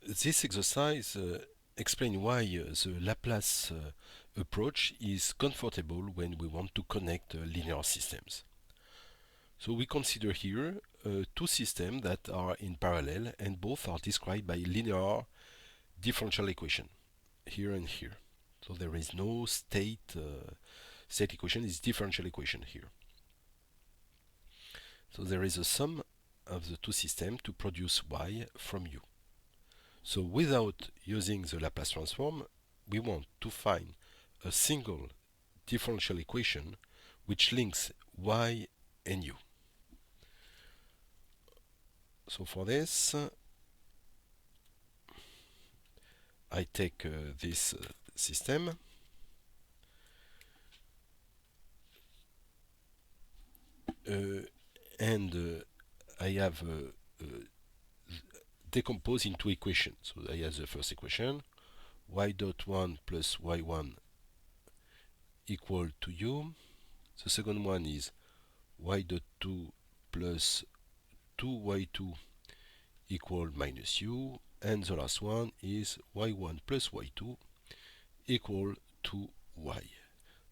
This exercise explains why the Laplace approach is comfortable when we want to connect linear systems. So we consider here two systems that are in parallel and both are described by linear differential equation here and here. So there is no state equation, it's differential equation here. So there is a sum of the two systems to produce y from u. So without using the Laplace transform, we want to find a single differential equation which links y and u. So for this, I take this system and I have decomposed into equations. So I have the first equation, y dot 1 plus y1 equal to u. The second one is y dot 2 plus 2y2 equal minus u, and the last one is y1 plus y2 equal to y.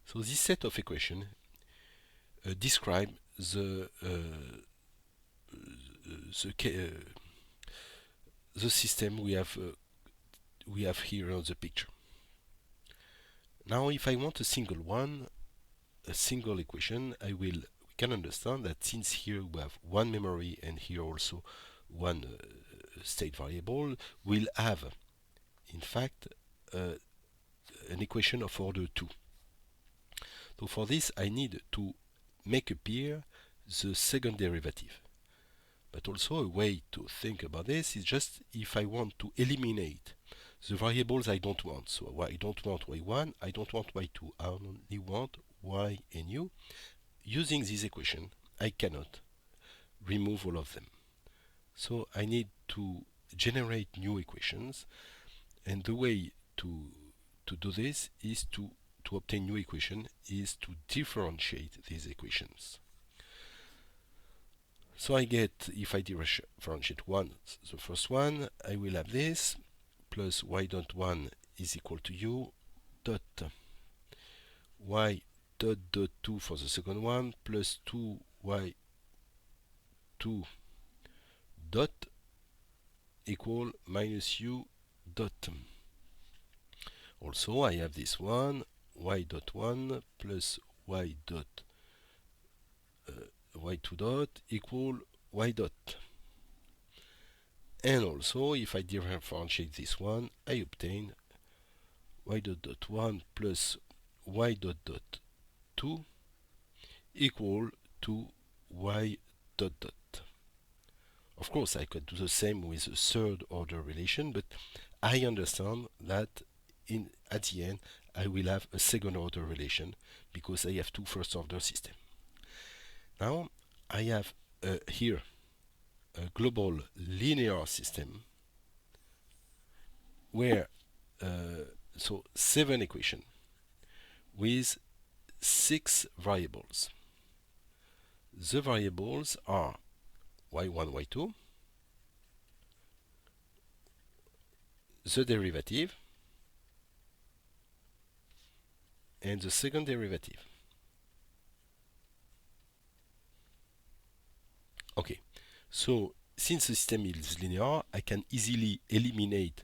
So this set of equations describe the system we have here on the picture. Now, if I want a single equation, we can understand that since here we have one memory and here also one state variable, we'll have, in fact, an equation of order 2. So for this, I need to make appear the second derivative. But also a way to think about this is just if I want to eliminate the variables I don't want. So I don't want y1, I don't want y2, I only want y and u. Using this equation, I cannot remove all of them. So I need to generate new equations, and the way to do this is to obtain new equation is to differentiate these equations. So I get, if I differentiate one, the first one, I will have this plus y dot 1 is equal to u dot y dot 2 for the second one plus 2y2 dot equal minus u dot. Also I have this one, y dot 1 plus y dot y2 dot equal y dot. And also if I differentiate this one, I obtain y dot 1 plus y dot 2 equal to y dot dot. Of course, I could do the same with a third order relation, but I understand that at the end I will have a second order relation because I have two first order systems. Now I have here a global linear system where so 7 equations with 6 variables. The variables are y1, y2, the derivative, and the second derivative. Okay, so since the system is linear, I can easily eliminate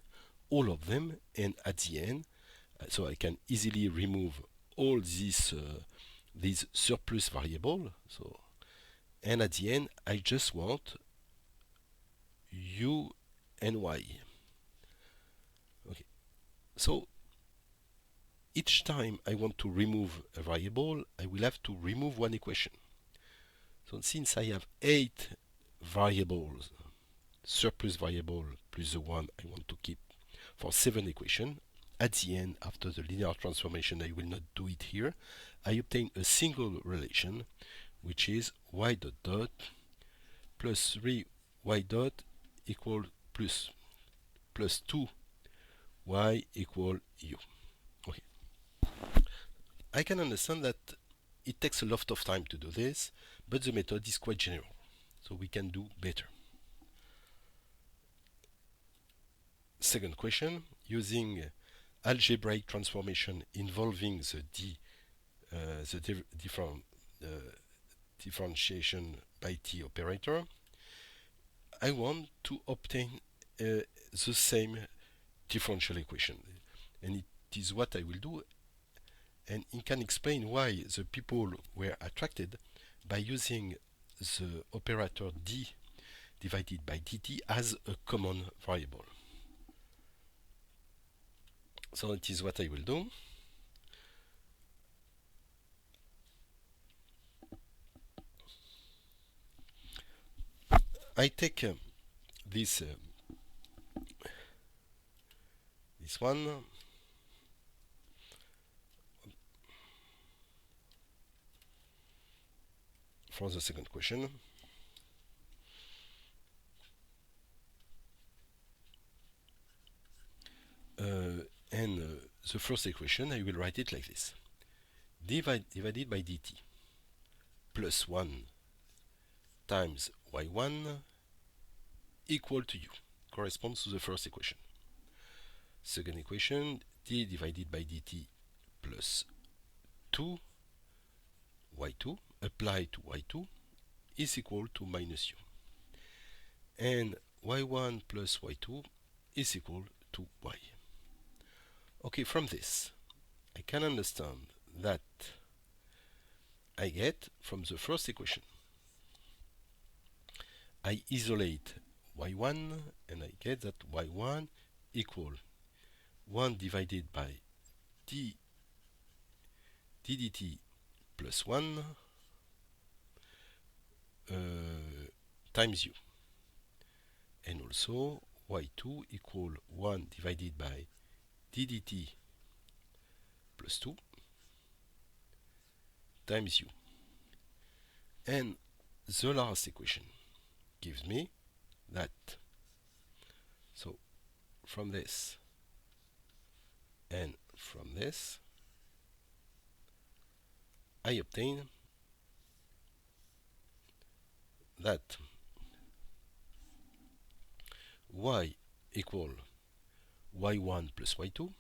all of them, and at the end, so I can easily remove all these surplus variable. So, and at the end, I just want u and y. Okay, so each time I want to remove a variable, I will have to remove one equation. So since I have 8 variables, surplus variable plus the one I want to keep for 7 equations, at the end, after the linear transformation, I will not do it here, I obtain a single relation, which is y dot dot plus 3y dot equal plus 2 y equal u. Okay. I can understand that it takes a lot of time to do this, but the method is quite general, so we can do better. second question, using algebraic transformation involving the different uh, differentiation by t operator, I want to obtain the same differential equation, and it is what I will do, and it can explain why the people were attracted by using the operator d divided by dt as a common variable. So it is what I will do. I take this one for the second question. And the first equation, I will write it like this. Divided by dt plus 1 times y1 equal to u, corresponds to the first equation. Second equation, d divided by dt plus 2 y2 applied to y2 is equal to minus u. And y1 plus y2 is equal to y. Okay, from this, I can understand that I get from the first equation, I isolate y1 and I get that y1 equal 1 divided by ddt plus 1 times u, and also y2 equal 1 divided by ddt plus 2 times u. And the last equation gives me that. So from this and from this, I obtain that y equal y1 plus y2,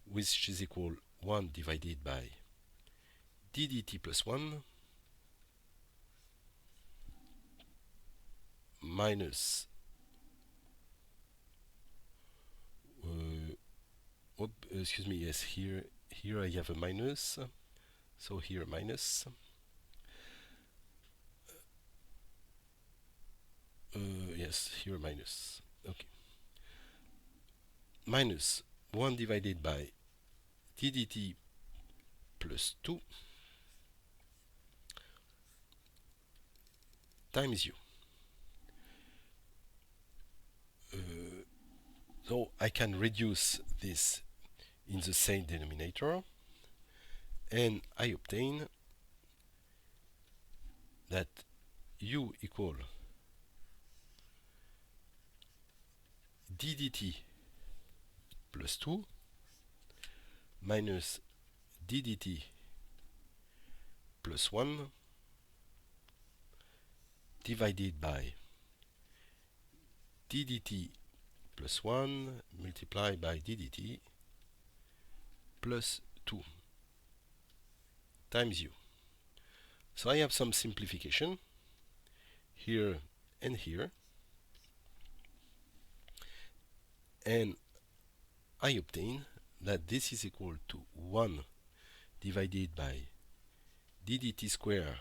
which is equal 1 divided by ddt plus 1 minus excuse me, yes, here I have a minus, so here minus yes, here minus, okay, minus 1 divided by ddt plus 2 times u. So I can reduce this in the same denominator, and I obtain that u equal ddt plus 2 minus ddt plus 1 divided by ddt plus 1 multiplied by ddt plus 2 times u. So I have some simplification here and here, and I obtain that this is equal to 1 divided by ddt square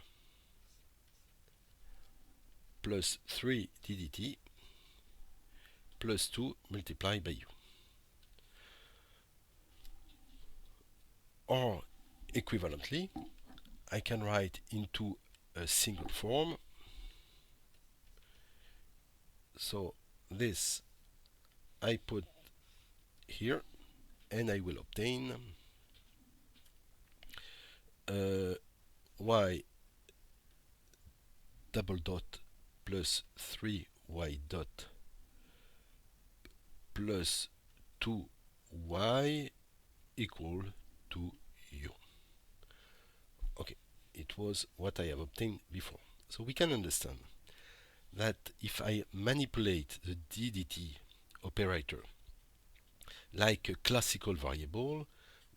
plus 3 ddt plus 2 multiplied by u. Or equivalently, I can write into a single form. So this I put here, and I will obtain y double dot plus 3y dot plus 2y equal to u. Okay, it was what I have obtained before. So we can understand that if I manipulate the ddt operator like a classical variable,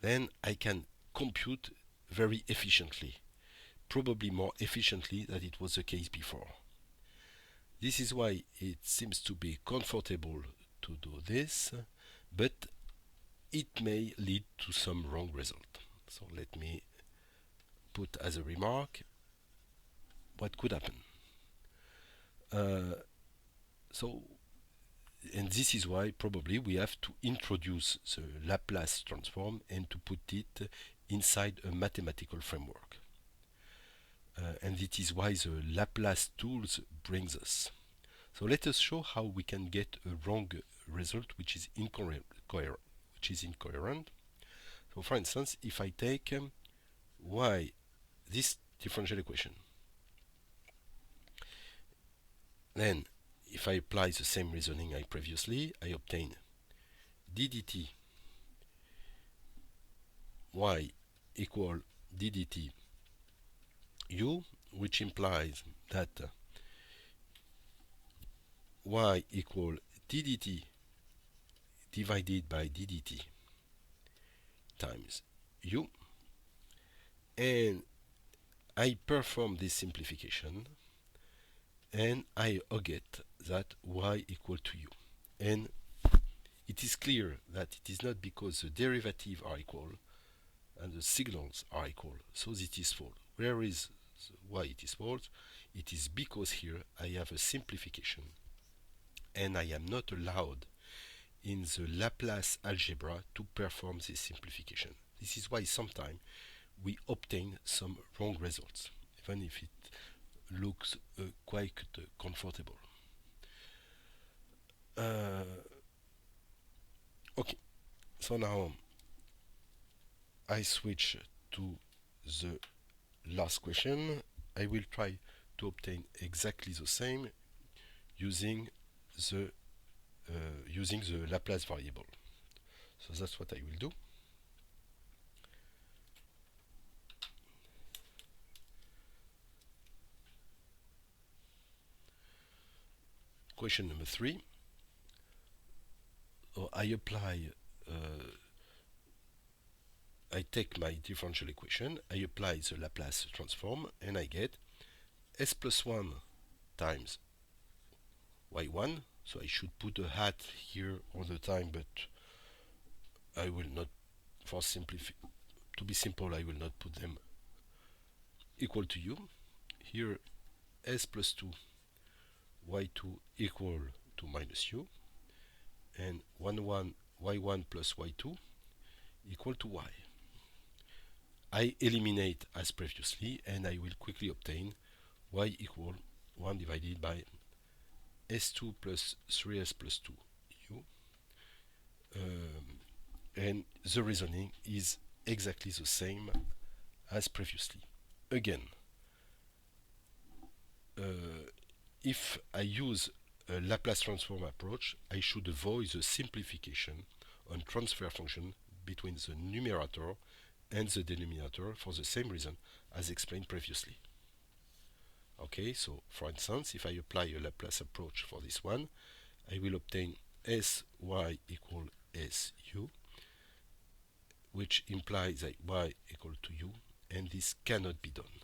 then I can compute very efficiently, probably more efficiently than it was the case before. This is why it seems to be comfortable to do this, but it may lead to some wrong result. So let me put as a remark what could happen. Uh, so, and this is why probably we have to introduce the Laplace transform and to put it inside a mathematical framework. And it is why the Laplace tools brings us. So let us show how we can get a wrong result which is incoherent. So for instance, if I take y, this differential equation, then if I apply the same reasoning I previously, I obtain d dt y equal d dt u, which implies that y equal d dt divided by d dt times u, and I perform this simplification and I get that y equal to u. And it is clear that it is not because the derivatives are equal and the signals are equal, so it is false. Where is why it is false? It is because here I have a simplification and I am not allowed in the Laplace algebra to perform this simplification. This is why sometimes we obtain some wrong results, even if it looks quite comfortable. Okay, so now I switch to the last question. I will try to obtain exactly the same using the Laplace variable. So that's what I will do. Question number 3. I apply, I take my differential equation, I apply the Laplace transform, and I get s plus 1 times y1. So I should put a hat here all the time, but I will not, to be simple, I will not put them equal to u. Here s plus 2 y2 equal to minus u, and y1 plus y2 equal to y. I eliminate as previously, and I will quickly obtain y equal 1 divided by s2 plus 3s plus 2 u. And the reasoning is exactly the same as previously. Again, if I use a Laplace transform approach, I should avoid the simplification on transfer function between the numerator and the denominator for the same reason as explained previously. Okay, so for instance, if I apply a Laplace approach for this one, I will obtain sy equal su, which implies that y equal to u, and this cannot be done.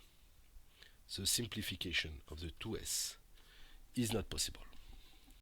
The simplification of the 2s is not possible.